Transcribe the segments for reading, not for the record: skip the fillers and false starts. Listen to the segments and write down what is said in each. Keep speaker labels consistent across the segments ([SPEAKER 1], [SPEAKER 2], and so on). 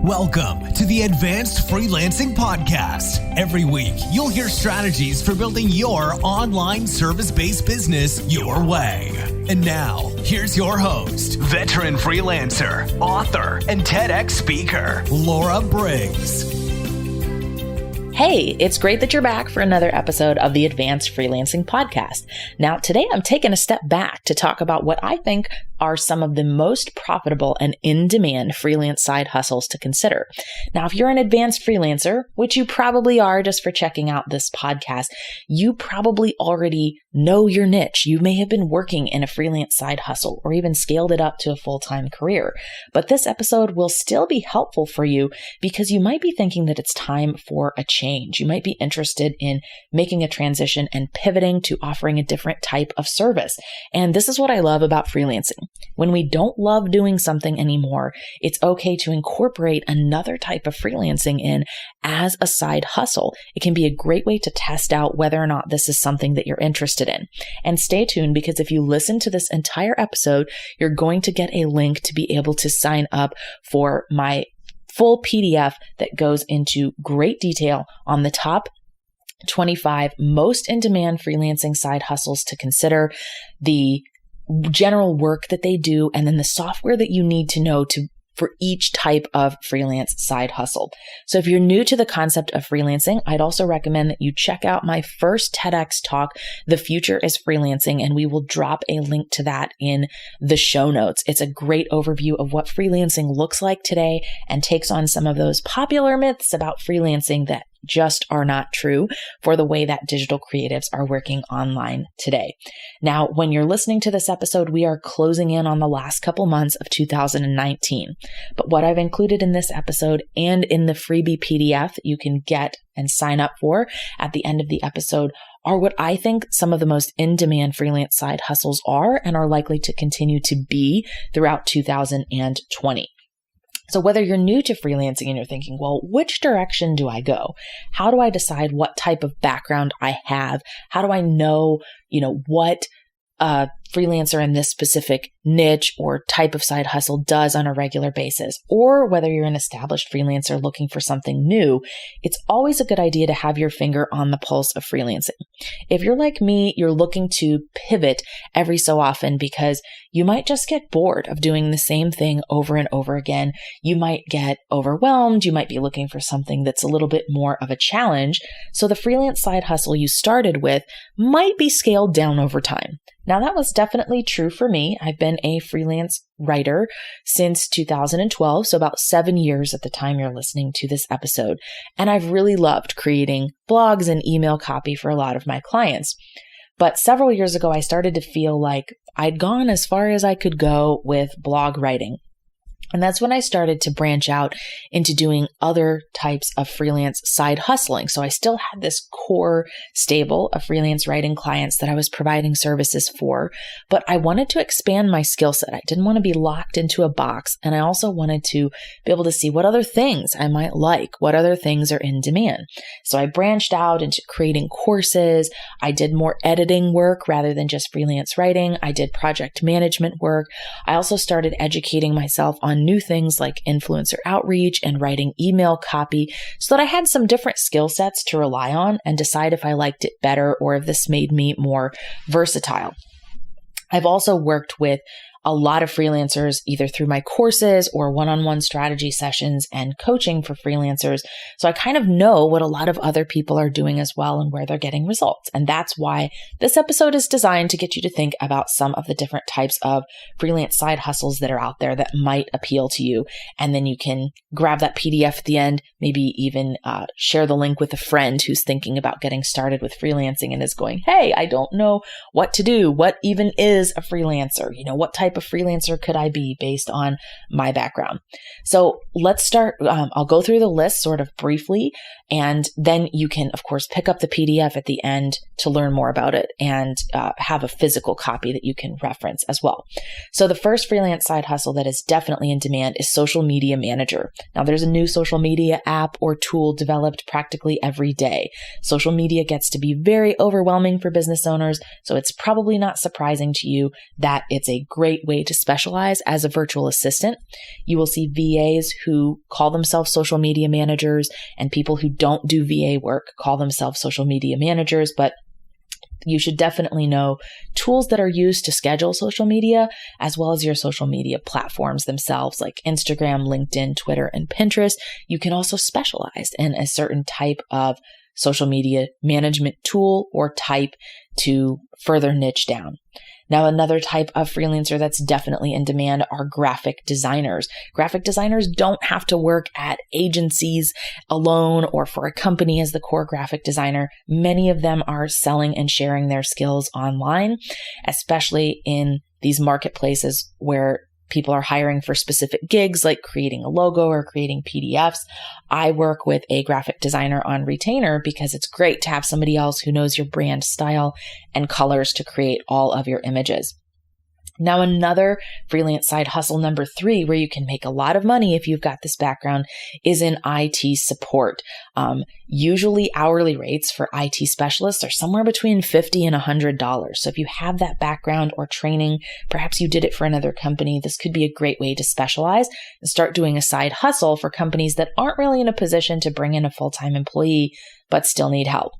[SPEAKER 1] Welcome to the Advanced Freelancing Podcast. Every week, you'll hear strategies for building your online service-based business your way. And now, here's your host, veteran freelancer, author, and TEDx speaker, Laura Briggs.
[SPEAKER 2] Hey, it's great that you're back for another episode of the Advanced Freelancing Podcast. Now, today I'm taking a step back to talk about what I think are some of the most profitable and in-demand freelance side hustles to consider. Now, if you're an advanced freelancer, which you probably are just for checking out this podcast, you probably already know your niche. You may have been working in a freelance side hustle or even scaled it up to a full-time career. But this episode will still be helpful for you because you might be thinking that it's time for a change. You might be interested in making a transition and pivoting to offering a different type of service. And this is what I love about freelancing. When we don't love doing something anymore, it's okay to incorporate another type of freelancing in as a side hustle. It can be a great way to test out whether or not this is something that you're interested in. And stay tuned because if you listen to this entire episode, you're going to get a link to be able to sign up for my full PDF that goes into great detail on the top 25 most in-demand freelancing side hustles to consider, the general work that they do, and then the software that you need to know for each type of freelance side hustle. So if you're new to the concept of freelancing, I'd also recommend that you check out my first TEDx talk, The Future is Freelancing, and we will drop a link to that in the show notes. It's a great overview of what freelancing looks like today and takes on some of those popular myths about freelancing that just are not true for the way that digital creatives are working online today. Now, when you're listening to this episode, we are closing in on the last couple months of 2019. But what I've included in this episode and in the freebie PDF that you can get and sign up for at the end of the episode are what I think some of the most in-demand freelance side hustles are and are likely to continue to be throughout 2020. So whether you're new to freelancing and you're thinking, well, which direction do I go? How do I decide what type of background I have? How do I know, what a freelancer in this specific niche or type of side hustle does on a regular basis? Or whether you're an established freelancer looking for something new, it's always a good idea to have your finger on the pulse of freelancing. If you're like me, you're looking to pivot every so often because you might just get bored of doing the same thing over and over again. You might get overwhelmed. You might be looking for something that's a little bit more of a challenge. So the freelance side hustle you started with might be scaled down over time. Now, that was definitely true for me. I've been a freelance writer since 2012, so about 7 years at the time you're listening to this episode. And I've really loved creating blogs and email copy for a lot of my clients. But several years ago, I started to feel like I'd gone as far as I could go with blog writing. And that's when I started to branch out into doing other types of freelance side hustling. So I still had this core stable of freelance writing clients that I was providing services for, but I wanted to expand my skill set. I didn't want to be locked into a box. And I also wanted to be able to see what other things I might like, what other things are in demand. So I branched out into creating courses. I did more editing work rather than just freelance writing. I did project management work. I also started educating myself on new things like influencer outreach and writing email copy so that I had some different skill sets to rely on and decide if I liked it better or if this made me more versatile. I've also worked with a lot of freelancers either through my courses or one-on-one strategy sessions and coaching for freelancers. So I kind of know what a lot of other people are doing as well and where they're getting results. And that's why this episode is designed to get you to think about some of the different types of freelance side hustles that are out there that might appeal to you. And then you can grab that PDF at the end, maybe even share the link with a friend who's thinking about getting started with freelancing and is going, hey, I don't know what to do. What even is a freelancer? What type of freelancer could I be based on my background? So let's start. I'll go through the list sort of briefly, and then you can, of course, pick up the PDF at the end to learn more about it and have a physical copy that you can reference as well. So the first freelance side hustle that is definitely in demand is social media manager. Now, there's a new social media app or tool developed practically every day. Social media gets to be very overwhelming for business owners, so it's probably not surprising to you that it's a great way to specialize as a virtual assistant. You will see VAs who call themselves social media managers, and people who don't do VA work call themselves social media managers, but you should definitely know tools that are used to schedule social media, as well as your social media platforms themselves, like Instagram, LinkedIn, Twitter, and Pinterest. You can also specialize in a certain type of social media management tool or type to further niche down. Now, another type of freelancer that's definitely in demand are graphic designers. Graphic designers don't have to work at agencies alone or for a company as the core graphic designer. Many of them are selling and sharing their skills online, especially in these marketplaces where people are hiring for specific gigs like creating a logo or creating PDFs. I work with a graphic designer on retainer because it's great to have somebody else who knows your brand style and colors to create all of your images. Now, another freelance side hustle number 3, where you can make a lot of money if you've got this background, is in IT support. Usually hourly rates for IT specialists are somewhere between $50 and $100. So if you have that background or training, perhaps you did it for another company, this could be a great way to specialize and start doing a side hustle for companies that aren't really in a position to bring in a full-time employee, but still need help.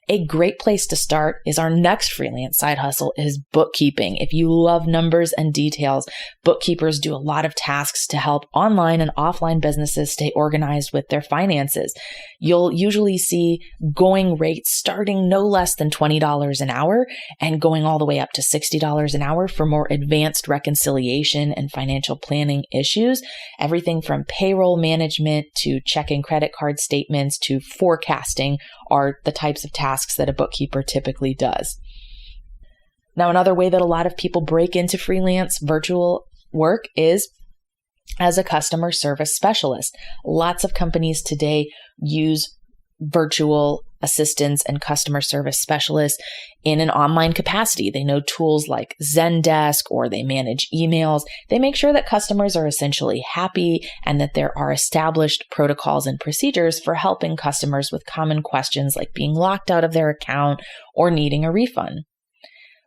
[SPEAKER 2] A great place to start is our next freelance side hustle is bookkeeping. If you love numbers and details, bookkeepers do a lot of tasks to help online and offline businesses stay organized with their finances. You'll usually see going rates starting no less than $20 an hour and going all the way up to $60 an hour for more advanced reconciliation and financial planning issues. Everything from payroll management to checking credit card statements to forecasting are the types of tasks that a bookkeeper typically does. Now, another way that a lot of people break into freelance virtual work is as a customer service specialist. Lots of companies today use virtual assistants and customer service specialists in an online capacity. They know tools like Zendesk, or they manage emails. They make sure that customers are essentially happy and that there are established protocols and procedures for helping customers with common questions like being locked out of their account or needing a refund.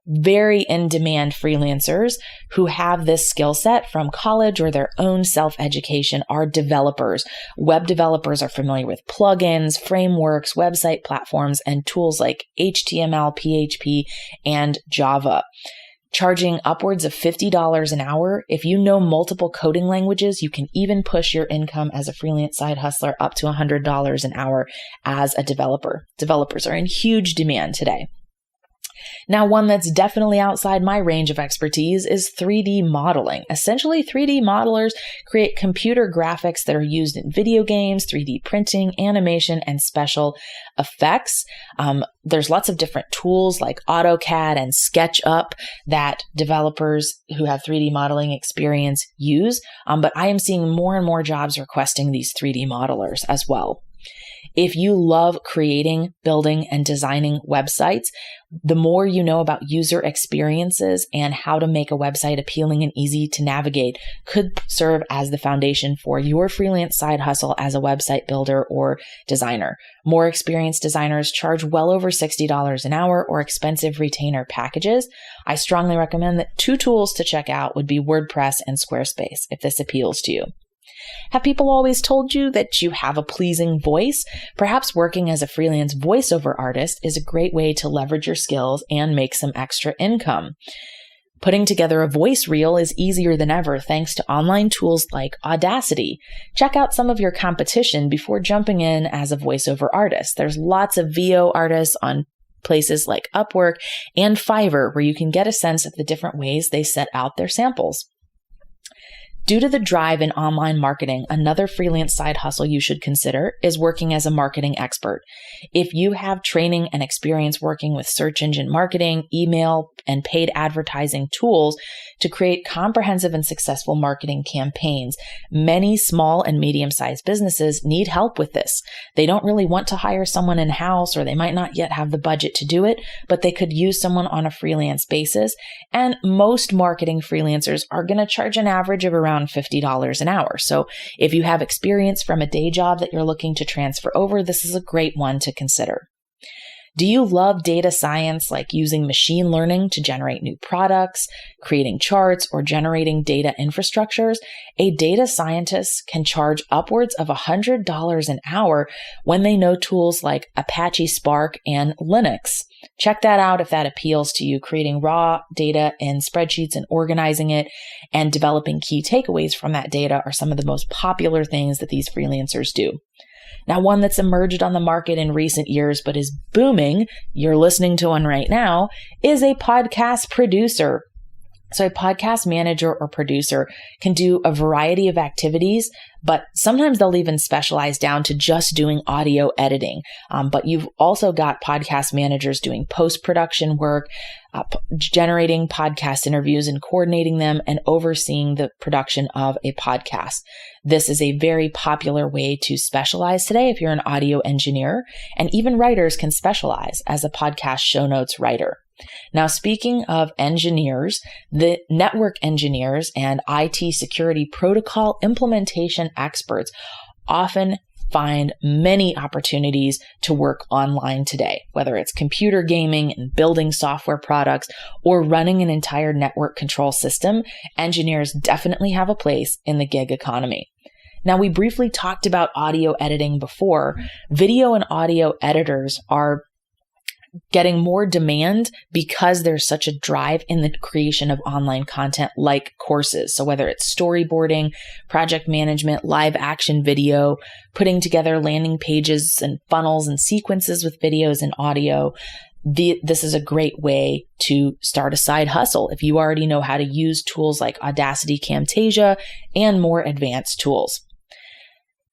[SPEAKER 2] Very in-demand freelancers who have this skill set from college or their own self-education are developers. Web developers are familiar with plugins, frameworks, website platforms, and tools like HTML, PHP, and Java. Charging upwards of $50 an hour. If you know multiple coding languages, you can even push your income as a freelance side hustler up to $100 an hour as a developer. Developers are in huge demand today. Now, one that's definitely outside my range of expertise is 3D modeling. Essentially, 3D modelers create computer graphics that are used in video games, 3D printing, animation, and special effects. There's lots of different tools like AutoCAD and SketchUp that developers who have 3D modeling experience use, but I am seeing more and more jobs requesting these 3D modelers as well. If you love creating, building, and designing websites, the more you know about user experiences and how to make a website appealing and easy to navigate could serve as the foundation for your freelance side hustle as a website builder or designer. More experienced designers charge well over $60 an hour or expensive retainer packages. I strongly recommend that 2 tools to check out would be WordPress and Squarespace if this appeals to you. Have people always told you that you have a pleasing voice? Perhaps working as a freelance voiceover artist is a great way to leverage your skills and make some extra income. Putting together a voice reel is easier than ever thanks to online tools like Audacity. Check out some of your competition before jumping in as a voiceover artist. There's lots of VO artists on places like Upwork and Fiverr where you can get a sense of the different ways they set out their samples. Due to the drive in online marketing, another freelance side hustle you should consider is working as a marketing expert. If you have training and experience working with search engine marketing, email, and paid advertising tools to create comprehensive and successful marketing campaigns, many small and medium-sized businesses need help with this. They don't really want to hire someone in-house, or they might not yet have the budget to do it, but they could use someone on a freelance basis. And most marketing freelancers are going to charge an average of around $50 an hour. So if you have experience from a day job that you're looking to transfer over, this is a great one to consider. Do you love data science, like using machine learning to generate new products, creating charts, or generating data infrastructures? A data scientist can charge upwards of $100 an hour when they know tools like Apache Spark and Linux. Check that out if that appeals to you, creating raw data in spreadsheets and organizing it and developing key takeaways from that data are some of the most popular things that these freelancers do. Now, one that's emerged on the market in recent years but is booming, you're listening to one right now, is a podcast producer. So a podcast manager or producer can do a variety of activities, but sometimes they'll even specialize down to just doing audio editing. But you've also got podcast managers doing post-production work, generating podcast interviews and coordinating them and overseeing the production of a podcast. This is a very popular way to specialize today if you're an audio engineer, and even writers can specialize as a podcast show notes writer. Now, speaking of engineers, the network engineers and IT security protocol implementation experts often find many opportunities to work online today, whether it's computer gaming and building software products or running an entire network control system. Engineers definitely have a place in the gig economy. Now, we briefly talked about audio editing before. Video and audio editors are getting more demand because there's such a drive in the creation of online content like courses. So whether it's storyboarding, project management, live action video, putting together landing pages and funnels and sequences with videos and audio, this is a great way to start a side hustle if you already know how to use tools like Audacity, Camtasia, and more advanced tools.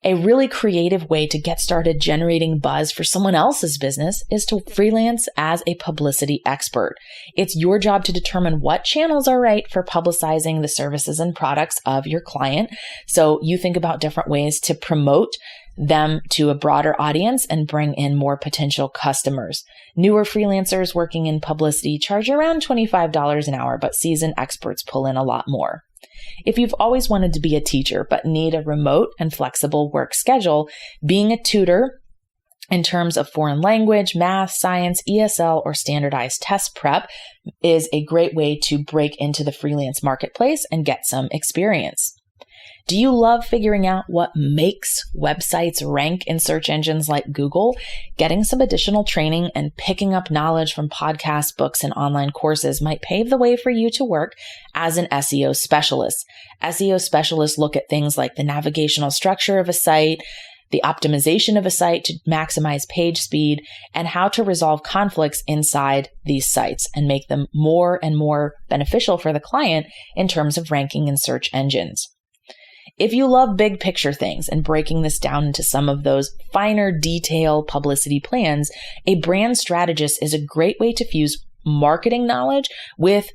[SPEAKER 2] A really creative way to get started generating buzz for someone else's business is to freelance as a publicity expert. It's your job to determine what channels are right for publicizing the services and products of your client. So you think about different ways to promote them to a broader audience and bring in more potential customers. Newer freelancers working in publicity charge around $25 an hour, but seasoned experts pull in a lot more. If you've always wanted to be a teacher but need a remote and flexible work schedule, being a tutor in terms of foreign language, math, science, ESL, or standardized test prep is a great way to break into the freelance marketplace and get some experience. Do you love figuring out what makes websites rank in search engines like Google? Getting some additional training and picking up knowledge from podcasts, books, and online courses might pave the way for you to work as an SEO specialist. SEO specialists look at things like the navigational structure of a site, the optimization of a site to maximize page speed, and how to resolve conflicts inside these sites and make them more and more beneficial for the client in terms of ranking in search engines. If you love big picture things and breaking this down into some of those finer detail publicity plans, a brand strategist is a great way to fuse marketing knowledge with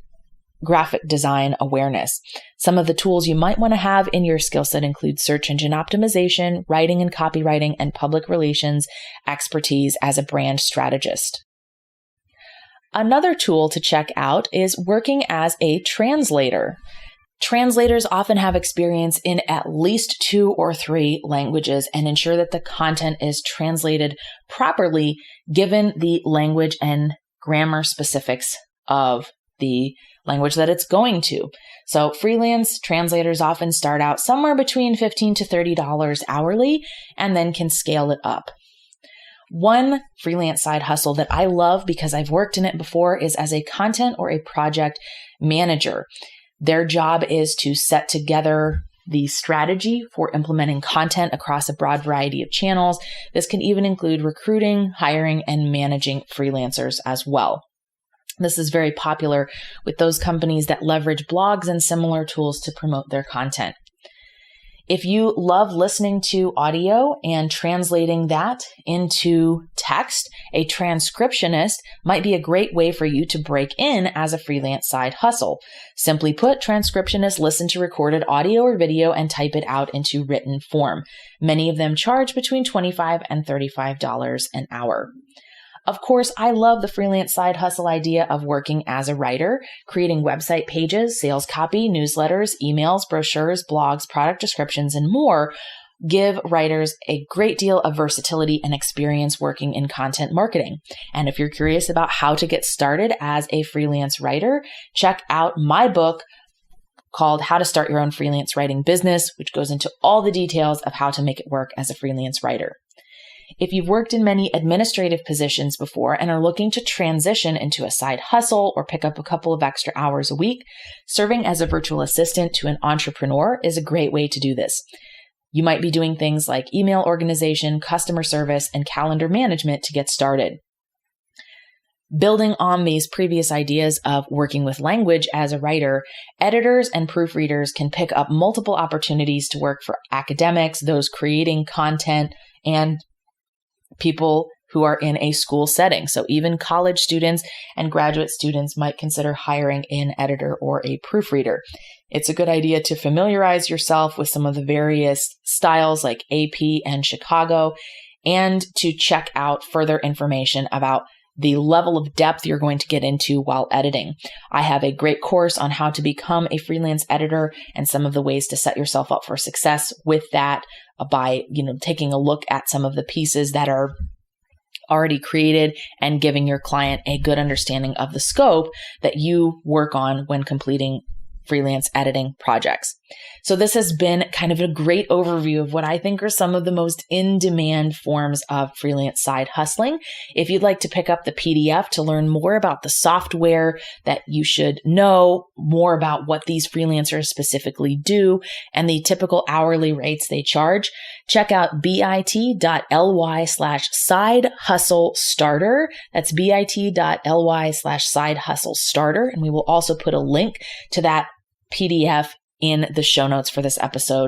[SPEAKER 2] graphic design awareness. Some of the tools you might want to have in your skill set include search engine optimization, writing and copywriting, and public relations expertise as a brand strategist. Another tool to check out is working as a translator. Translators often have experience in at least 2 or 3 languages and ensure that the content is translated properly given the language and grammar specifics of the language that it's going to. So freelance translators often start out somewhere between $15 to $30 hourly and then can scale it up. One freelance side hustle that I love because I've worked in it before is as a content or a project manager. Their job is to set together the strategy for implementing content across a broad variety of channels. This can even include recruiting, hiring, and managing freelancers as well. This is very popular with those companies that leverage blogs and similar tools to promote their content. If you love listening to audio and translating that into text, a transcriptionist might be a great way for you to break in as a freelance side hustle. Simply put, transcriptionists listen to recorded audio or video and type it out into written form. Many of them charge between $25 and $35 an hour. Of course, I love the freelance side hustle idea of working as a writer, creating website pages, sales copy, newsletters, emails, brochures, blogs, product descriptions, and more. give writers a great deal of versatility and experience working in content marketing. And if you're curious about how to get started as a freelance writer, check out my book called How to Start Your Own Freelance Writing Business, which goes into all the details of how to make it work as a freelance writer. If you've worked in many administrative positions before and are looking to transition into a side hustle or pick up a couple of extra hours a week, serving as a virtual assistant to an entrepreneur is a great way to do this. You might be doing things like email organization, customer service, and calendar management to get started. Building on these previous ideas of working with language as a writer, editors and proofreaders can pick up multiple opportunities to work for academics, those creating content, and people who are in a school setting. So even college students and graduate students might consider hiring an editor or a proofreader. It's a good idea to familiarize yourself with some of the various styles like AP and Chicago, and to check out further information about the level of depth you're going to get into while editing. I have a great course on how to become a freelance editor and some of the ways to set yourself up for success with that by, taking a look at some of the pieces that are already created and giving your client a good understanding of the scope that you work on when completing freelance editing projects. So this has been kind of a great overview of what I think are some of the most in-demand forms of freelance side hustling. If you'd like to pick up the PDF to learn more about the software that you should know, more about what these freelancers specifically do, and the typical hourly rates they charge, check out bit.ly/side hustle starter. That's bit.ly/side hustle starter. And we will also put a link to that PDF in the show notes for this episode